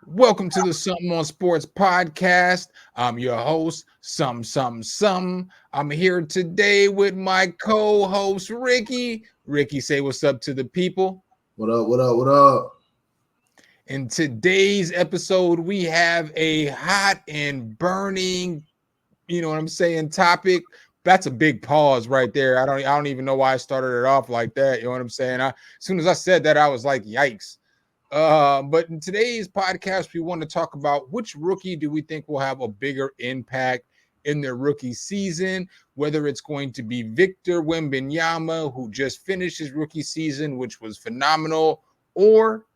Welcome to the Something on Sports podcast. I'm your host, Some. I'm here today with my co-host, Ricky. Ricky, say what's up to the people. What up? What up? What up? In today's episode, we have a hot and burning, you know what I'm saying, topic. That's a big pause right there. I don't even know why I started it off like that. You know what I'm saying? As soon as I said that, I was like, yikes. But in today's podcast, we want to talk about which rookie do we think will have a bigger impact in their rookie season, whether it's going to be Victor Wembenyama, who just finished his rookie season, which was phenomenal, or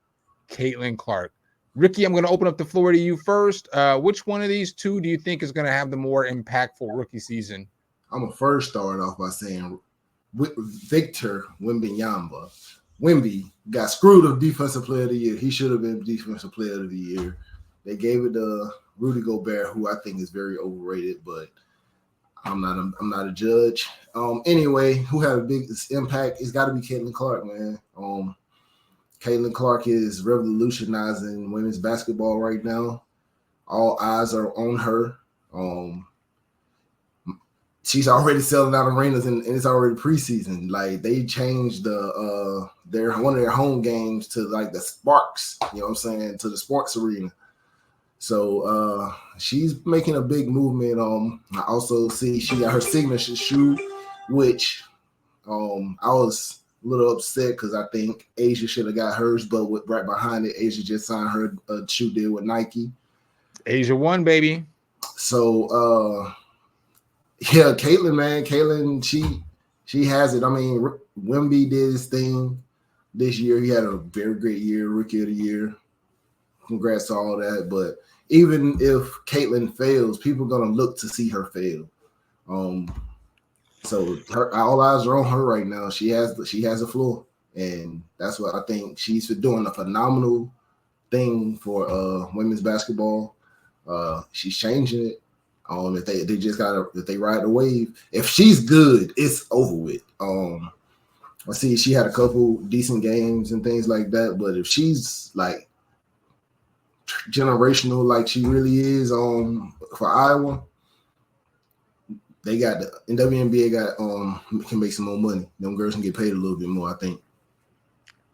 Caitlin Clark. Ricky, I'm going to open up the floor to you first. Which one of these two do you think is going to have the more impactful rookie season? I'm gonna first start off by saying Victor Wembenyama. Wemby got screwed of Defensive Player of the Year. He should have been Defensive Player of the Year. They gave it to Rudy Gobert, who I think is very overrated, but I'm not a judge. Anyway, who had a big impact? It's got to be Caitlin Clark, man. Caitlin Clark is revolutionizing women's basketball right now. All eyes are on her. She's already selling out arenas and it's already preseason. Like they changed the one of their home games to like the Sparks, you know what I'm saying, to the Sparks arena. So she's making a big movement. I also see she got her signature shoe, which I was a little upset because I think Asia should have got hers, but right behind it, Asia just signed her a shoe deal with Nike. Asia won, baby. So yeah, Caitlin, man, she has it. I mean, Wemby did his thing this year. He had a very great year, rookie of the year. Congrats to all that. But even if Caitlin fails, people are gonna look to see her fail. So all eyes are on her right now. She has a floor, and that's what I think she's doing a phenomenal thing for women's basketball. She's changing it. If they just if they ride the wave, if she's good, it's over with. I see she had a couple decent games and things like that, but if she's like generational, like she really is, for Iowa, they got the WNBA can make some more money. Them girls can get paid a little bit more, I think.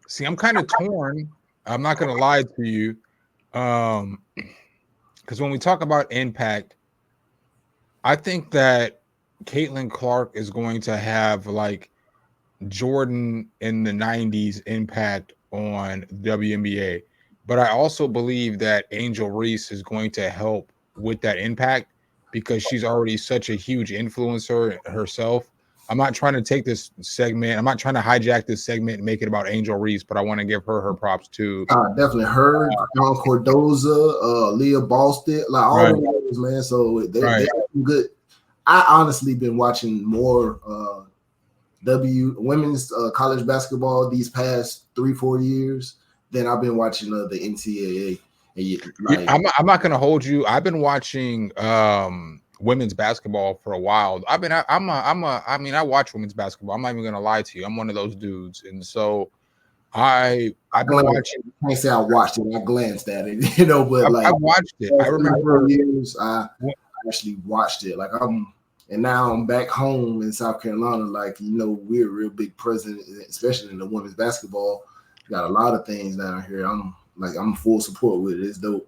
See, I'm kind of torn. I'm not gonna lie to you, because when we talk about impact, I think that Caitlin Clark is going to have like Jordan in the 90s impact on WNBA. But I also believe that Angel Reese is going to help with that impact because she's already such a huge influencer herself. I'm not trying to take this segment. I'm not trying to hijack this segment and make it about Angel Reese, but I want to give her props too. Definitely her, John Cordoza, Leah Boston, like all Right. of those, man. So they're Right. good. I honestly been watching more women's college basketball these past 3-4 years than I've been watching the NCAA. I'm not gonna hold you. I've been watching women's basketball for a while. I mean, I watch women's basketball. I'm not even gonna lie to you. I'm one of those dudes, and so I've been watching. I can't say I watched it. I glanced at it, you know, but I watched it. I remember years I actually watched it. And now I'm back home in South Carolina. Like, you know, we're a real big presence, especially in the women's basketball. Got a lot of things down here. I'm full support with it. It's dope.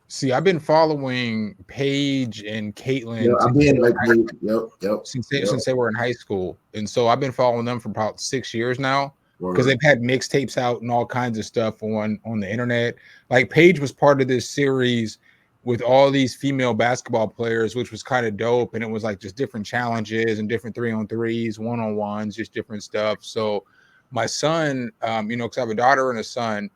See, I've been following Paige and Caitlin. Yeah, I've been like, yep. Since they were in high school, and so I've been following them for about 6 years now because Word. they've had mixtapes out and all kinds of stuff on the internet. Like Paige was part of this series with all these female basketball players, which was kind of dope, and it was like just different challenges and different 3-on-3s, 1-on-1s, just different stuff. So my son, because I have a daughter and a son.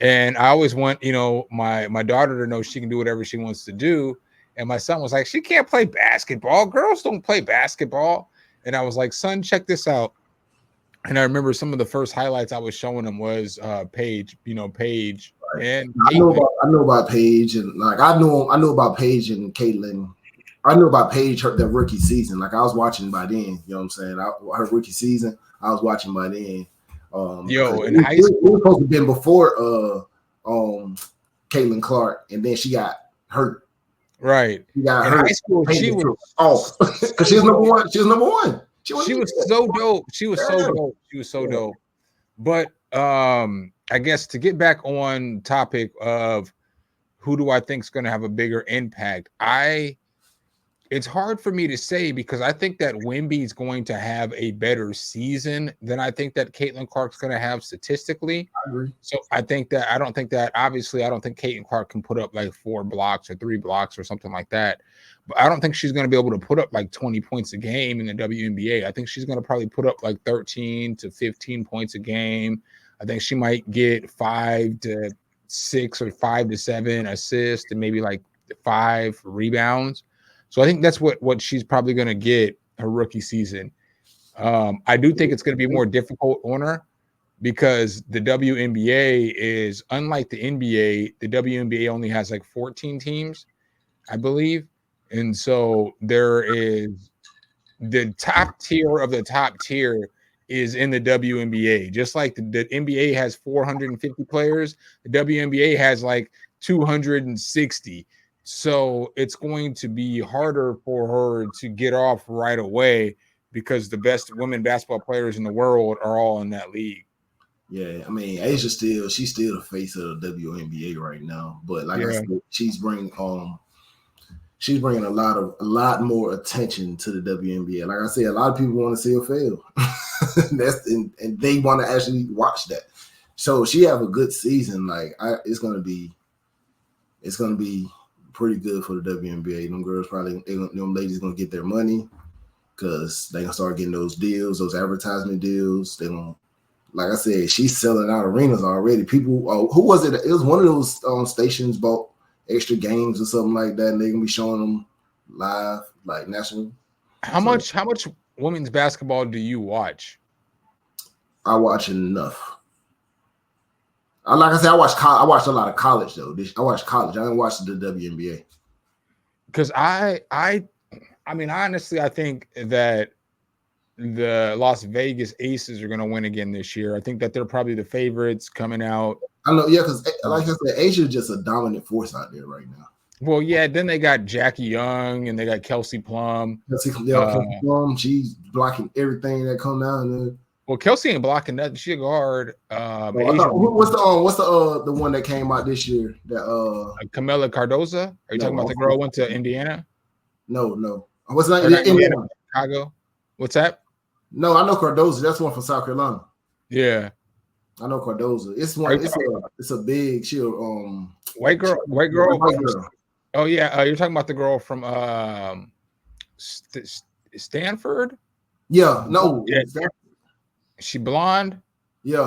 And I always want, my daughter to know she can do whatever she wants to do. And my son was like, she can't play basketball. Girls don't play basketball. And I was like, son, check this out. And I remember some of the first highlights I was showing him was Paige, Paige. And I know about Paige, and like I know about Paige and Caitlin. I know about Paige their rookie season. Like I was watching by then, you know what I'm saying? Her rookie season, I was watching by then. In high school, it was supposed to have been before Caitlin Caitlin Clark, and then she got hurt. Right. She got In hurt. high school, she was off because she was number one. She was number one. She was so dope. She was so Yeah. dope. She was so dope. But I guess to get back on topic of who do I think is going to have a bigger impact, it's hard for me to say because I think that Wemby is going to have a better season than I think that Caitlin Clark's going to have statistically. I agree. So I don't think that obviously I don't think Caitlin Clark can put up like 4 blocks or 3 blocks or something like that. But I don't think she's going to be able to put up like 20 points a game in the WNBA. I think she's going to probably put up like 13 to 15 points a game. I think she might get 5 to 6 or 5 to 7 assists and maybe like 5 rebounds. So I think that's what she's probably going to get her rookie season. I do think it's going to be more difficult on her because the WNBA is unlike the NBA. The WNBA only has like 14 teams, I believe. And so there is the top tier of the top tier is in the WNBA. Just like the NBA has 450 players, the WNBA has like 260. So it's going to be harder for her to get off right away because the best women basketball players in the world are all in that league. Yeah, I mean, she's still the face of the WNBA right now. But like I said, she's bringing a lot more attention to the WNBA. Like I said, a lot of people want to see her fail. and they want to actually watch that. So she have a good season. Like it's gonna be pretty good for the WNBA. Them girls them ladies gonna get their money because they gonna start getting those deals, those advertisement deals. They gonna, like I said, she's selling out arenas already. People, who was it? It was one of those stations bought extra games or something like that, and they're gonna be showing them live, like nationally. How much women's basketball do you watch? I watch enough. Like I said, I watched a lot of college though. I watched college. I didn't watch the WNBA. Because I mean, honestly, I think that the Las Vegas Aces are going to win again this year. I think that they're probably the favorites coming out. I know, yeah, because like I said, Asia is just a dominant force out there right now. Well, yeah, then they got Jackie Young and they got Kelsey Plum. Kelsey Plum, she's blocking everything that come down there. Well, Kelsey ain't blocking nothing. She a guard. What's the one that came out this year? That Camila Cardoza? Are you talking about the girl who went to Indiana? No. What's that? Indiana, Chicago. What's that? No, I know Cardoza. That's one from South Carolina. Yeah, I know Cardoza. It's a big white girl. Oh yeah, you're talking about the girl from Stanford. Yeah, no, yeah. She blonde. Yeah.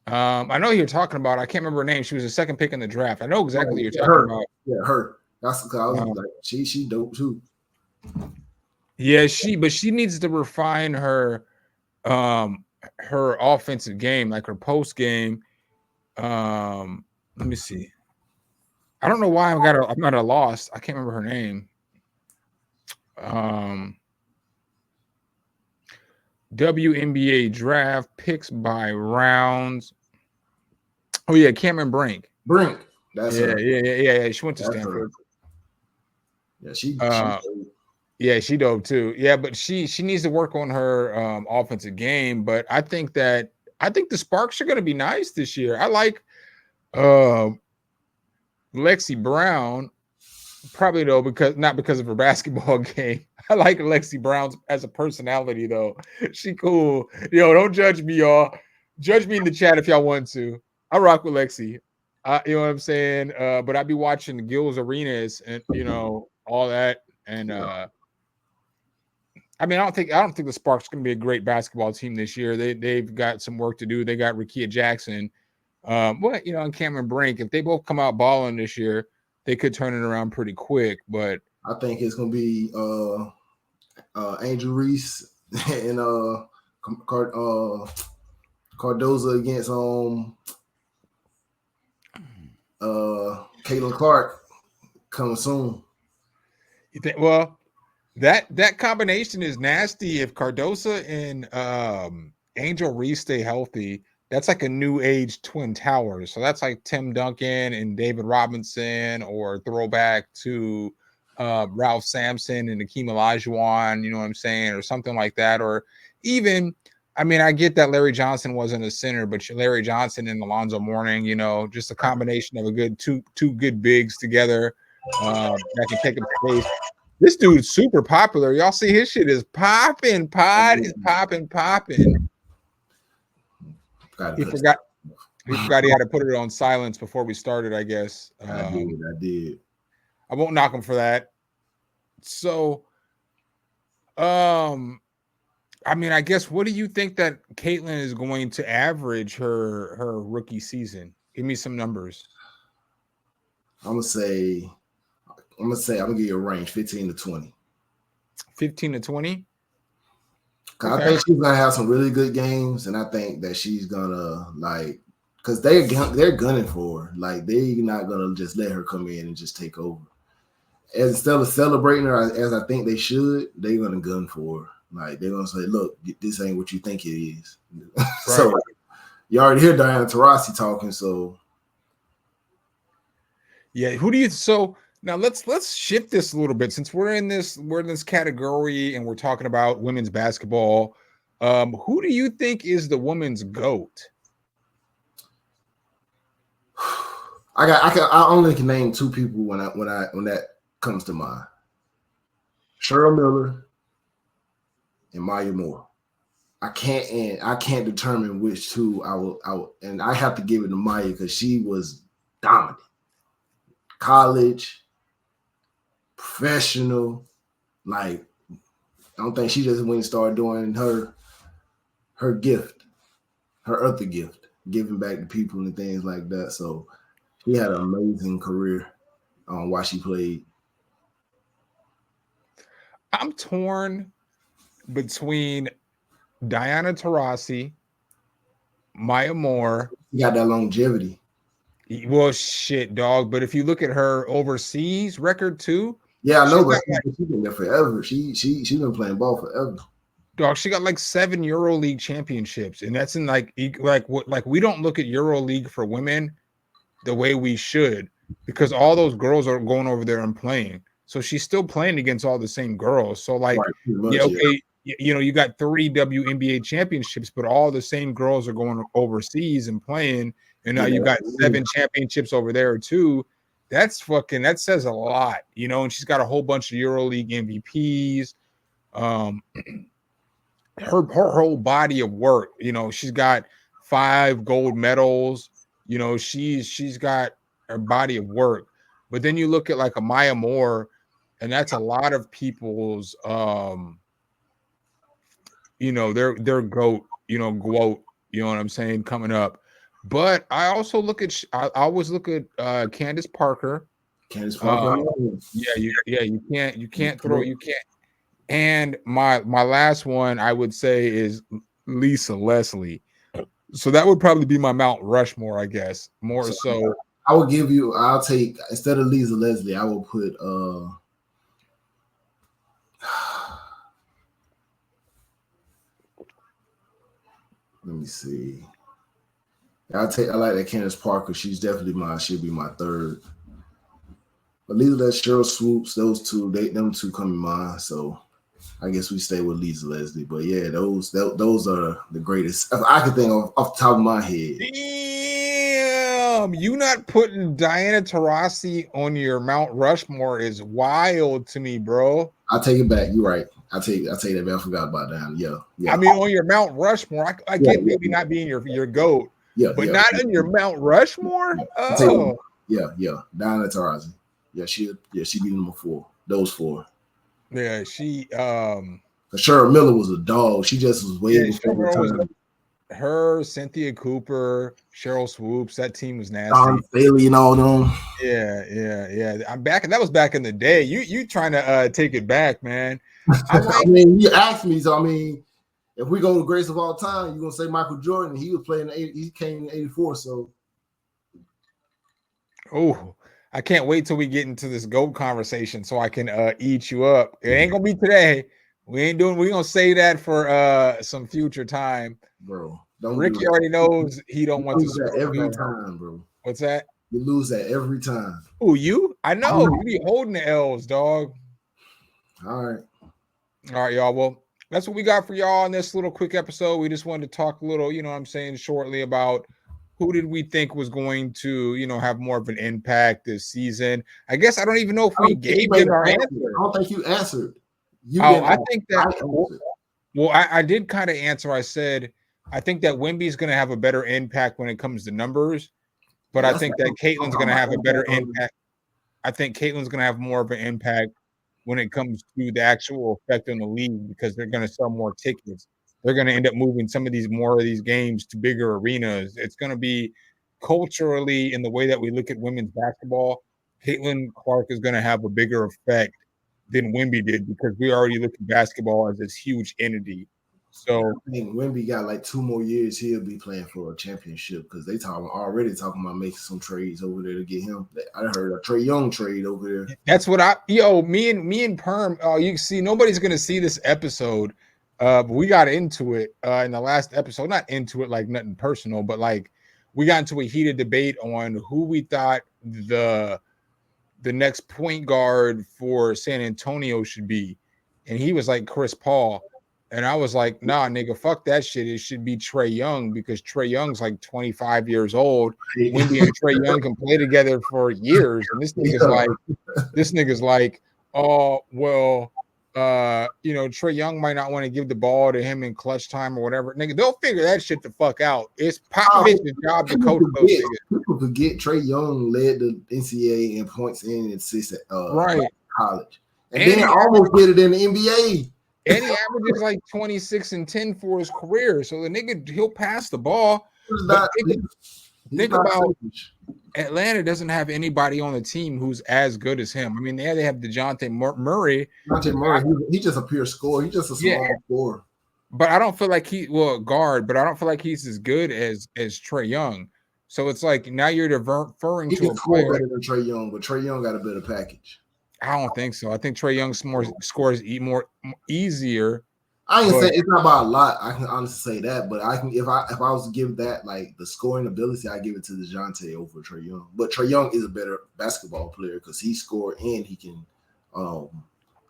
I know who you're talking about. I can't remember her name. She was the second pick in the draft. I know exactly what you're talking about. Yeah, her. That's because I was like, she dope too. Yeah, but she needs to refine her offensive game, like her post game. Let me see. I don't know why I'm at a loss. I can't remember her name. WNBA draft picks by rounds. Oh yeah, Cameron Brink. That's her. Yeah. She went to Stanford. Her. Yeah, she dope too. Yeah, but she needs to work on her offensive game. But I think the Sparks are going to be nice this year. I like Lexi Brown, probably though not because of her basketball game. I like Lexi Brown as a personality though. She cool. Yo, don't judge me, y'all. Judge me in the chat if y'all want to. I rock with Lexi. You know what I'm saying? But I'd be watching the Gills Arenas and all that. And I mean, I don't think the Sparks going to be a great basketball team this year. They've got some work to do. They got Rickea Jackson, and Cameron Brink. If they both come out balling this year, they could turn it around pretty quick. But I think it's going to be Angel Reese and Cardoza against Caitlin Clark coming soon. You think? Well, that combination is nasty. If Cardoza and Angel Reese stay healthy, That's like a new age Twin Towers. So that's like Tim Duncan and David Robinson, or throwback to Ralph Sampson and Akeem Olajuwon, you know what I'm saying, or something like that. Or even, I mean, I get that Larry Johnson wasn't a center, but Larry Johnson and Alonzo Mourning, you know, just a combination of a good two good bigs together that can take up space. This dude's super popular. Y'all see his shit is popping, pod is popping. He forgot. He forgot he had to put it on silence before we started, I guess. I did. I won't knock him for that. So, I mean, I guess, what do you think that Caitlin is going to average her rookie season? Give me some numbers. I'm gonna say I'm gonna give you a range, 15 to 20. 15 to 20? Okay. I think she's gonna have some really good games, and I think that she's gonna, like, because they're gunning for her. Like, they're not gonna just let her come in and just take over. Instead of celebrating her as I think they should, they're gonna gun for her. Like, they're gonna say, "Look, this ain't what you think it is." Right. So you already hear Diana Taurasi talking. So yeah, who do you? So now let's shift this a little bit, since we're in this category and we're talking about women's basketball. Who do you think is the women's GOAT? I only can name two people when that comes to mind: Cheryl Miller and Maya Moore. I can't determine which two I will, and I have to give it to Maya because she was dominant. College, professional, like, I don't think she just went and started doing her gift, her other gift, giving back to people and things like that. So she had an amazing career while she played. I'm torn between Diana Taurasi, Maya Moore. She got that longevity. Well, shit, dog. But if you look at her overseas record too, yeah, I know, but she's been there forever. She's been playing ball forever. Dog, she got like 7 EuroLeague championships, and that's in like we don't look at EuroLeague for women the way we should, because all those girls are going over there and playing. So she's still playing against all the same girls. So like, yeah, okay, you know, you got 3 WNBA championships, but all the same girls are going overseas and playing, and now you got 7 championships over there too. That says a lot, you know. And she's got a whole bunch of EuroLeague MVPs. Her whole body of work, you know, she's got 5 gold medals. You know, she's got her body of work. But then you look at like a Maya Moore, and that's a lot of people's you know, their GOAT, you know, you know what I'm saying, coming up. But I also look at I always look at Candace Parker. You can't throw. And my last one I would say is Lisa Leslie. So that would probably be my Mount Rushmore, I guess. More so. I'll take, instead of Lisa Leslie, I will put let me see. I like that Candace Parker. She'll be my third. But Lisa Leslie, Cheryl Swoops, those two, them two come in mind. So I guess we stay with Lisa Leslie. But yeah, those are the greatest I can think of off the top of my head. Damn, you not putting Diana Taurasi on your Mount Rushmore is wild to me, bro. I'll take it back. You're right. I'll take that back. I forgot about that. Yeah. I mean, on your Mount Rushmore, I get maybe not being your GOAT. But not on your Mount Rushmore. Oh, yeah. Diana Taurasi. Yeah, she be number 4. Those 4. Yeah, she Cheryl Miller was a dog. She just was way before her time. Her, Cynthia Cooper, Cheryl Swoops, that team was nasty. Don Bailey and all them. Yeah. I'm back. That was back in the day. You trying to take it back, man. I mean, you asked me, so I mean, if we go to greatest of all time, you're gonna say Michael Jordan. He was playing he came in 84, so. Oh, I can't wait till we get into this GOAT conversation so I can eat you up. It ain't gonna be today. We're gonna save that for some future time. Bro, Don't do Ricky that. already knows he don't You want to lose that score every no. time, bro. What's that? You lose that every time. Oh, you? I know. You be holding the L's, dog. All right. All right, y'all. Well, that's what we got for y'all in this little quick episode. We just wanted to talk a little, you know what I'm saying, shortly about who did we think was going to, have more of an impact this season. I guess I don't even know if we gave them our answer. I don't think you answered. You Oh, didn't. I think that. answered. Well, I did kind of answer. I said I think that Wemby's going to have a better impact when it comes to numbers, but I think that Caitlin's going to have a better impact. I think Caitlin's going to have more of an impact when it comes to the actual effect on the league because they're going to sell more tickets. They're going to end up moving some of these games to bigger arenas. It's going to be culturally in the way that we look at women's basketball. Caitlin Clark is going to have a bigger effect than Wemby did because we already look at basketball as this huge entity. So I think Wemby got like 2 more years. He'll be playing for a championship because they already talking about making some trades over there to get him. I heard a Trae Young trade over there. that's what me and Perm. You see, nobody's gonna see this episode. But we got into it in the last episode. Not into it like nothing personal, but like we got into a heated debate on who we thought the next point guard for San Antonio should be, and he was like Chris Paul. And I was like, nah, nigga, fuck that shit. It should be Trae Young because Trae Young's like 25 years old. Wemby and Trae Young can play together for years. And this nigga's like, oh, well, Trae Young might not want to give the ball to him in clutch time or whatever. Nigga, they'll figure that shit the fuck out. It's Popovich's job to coach those niggas. People forget Trae Young led the NCAA in points and assists at college. And then almost did it in the NBA. And he averages like 26 and 10 for his career. So the nigga, he'll pass the ball. Think about Atlanta doesn't have anybody on the team who's as good as him. I mean, they have DeJounte Murray. DeJounte Murray, he's just a pure scorer. He's just a small scorer. But I don't feel like guard, but I don't feel like he's as good as Trae Young. So it's like now you're referring to a player better than Trae Young, but Trae Young got a better package. I don't think so. I think Trae Young scores more easier. I ain't saying it's not about a lot. I can honestly say that, but I can if I was to give that like the scoring ability, I give it to DeJounte over Trae Young. But Trae Young is a better basketball player because he scored and he can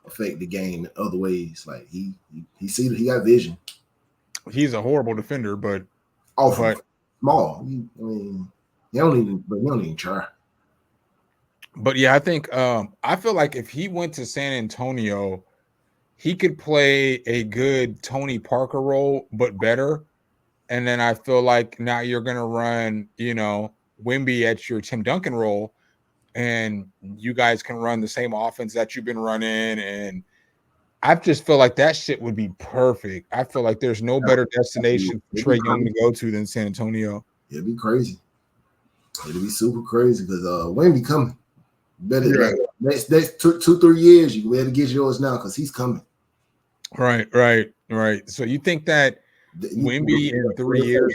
affect the game in other ways. Like he got vision. He's a horrible defender, but small. He don't even try. But yeah, I think I feel like if he went to San Antonio, he could play a good Tony Parker role, but better. And then I feel like now you're gonna run, Wemby at your Tim Duncan role, and you guys can run the same offense that you've been running. And I just feel like that shit would be perfect. I feel like there's no better destination for Trae Young to go to than San Antonio. It'd be crazy. It'd be super crazy because Wemby coming. Better next 2-3 years, you better get yours now because he's coming. Right. So you think that Wemby in 3 years,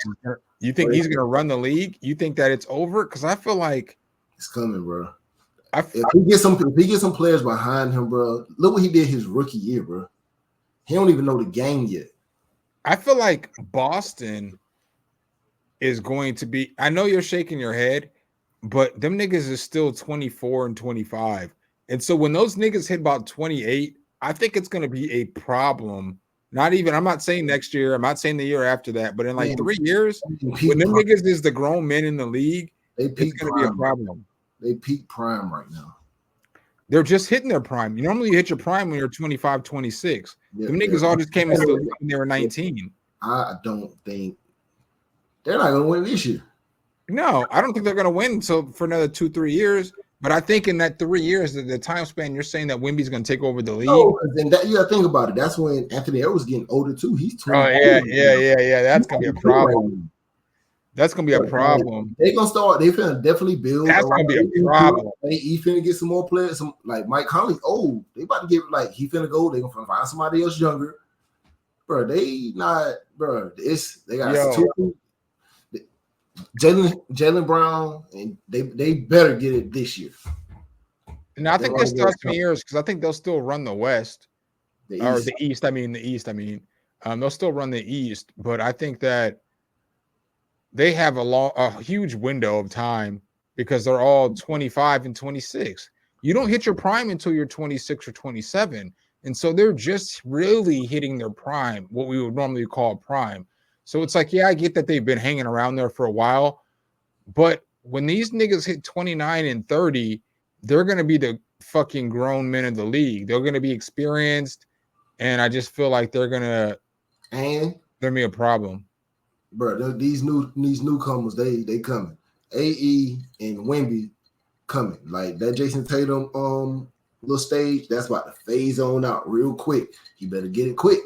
you think he's going to run the league? You think that it's over? Because I feel like it's coming, bro. If he gets some players behind him, bro, look what he did his rookie year, bro. He don't even know the game yet. I feel like Boston is going to be. I know you're shaking your head. But them niggas is still 24 and 25. And so when those niggas hit about 28, I think it's going to be a problem. I'm not saying next year. I'm not saying the year after that. But in like 3 years, when them niggas is the grown men in the league, it's going to be a problem. They peak prime right now. They're just hitting their prime. You normally hit your prime when you're 25, 26. Them niggas all just came into the league when they were 19. I don't think they're not going to win this year. No, I don't think they're going to win for another 2-3 years. But I think in that 3 years, the time span, you're saying that Wemby's going to take over the league. No, then you got to think about it. That's when Anthony Edwards getting older too. He's 20. Oh yeah. That's going to be a problem. That's going to be a problem. They're going to start. They're going to definitely build. That's going to be a problem. He finna get some more players. Some like Mike Conley. Oh, they about to get he finna go. They going to find somebody else younger, bro. They got two. Jaylen Brown, and they better get it this year. No, I think they still have some years because I think they'll still run the West or the East. The East. They'll still run the East, but I think that they have a huge window of time because they're all 25 and 26. You don't hit your prime until you're 26 or 27. And so they're just really hitting their prime, what we would normally call prime. So it's like, yeah, I get that they've been hanging around there for a while, but when these niggas hit 29 and 30, they're going to be the fucking grown men of the league. They're going to be experienced. And I just feel like they're going to be a problem. Bro, these newcomers, they coming. AE and Wemby coming. Like that Jason Tatum little stage, that's about to phase on out real quick. He better get it quick.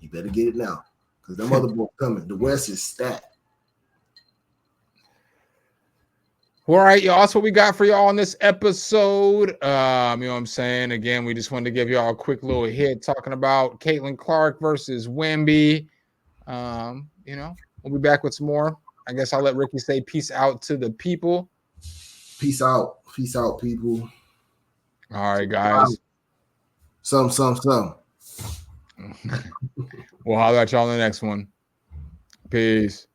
He better get it now. Because them other boys coming. The West is stacked. All right, y'all. That's what we got for y'all on this episode. You know what I'm saying? Again, we just wanted to give y'all a quick little hit talking about Caitlin Clark versus Wemby. You know, we'll be back with some more. I guess I'll let Ricky say peace out to the people. Peace out. Peace out, people. All right, guys. Some. We'll holler at y'all on the next one. Peace.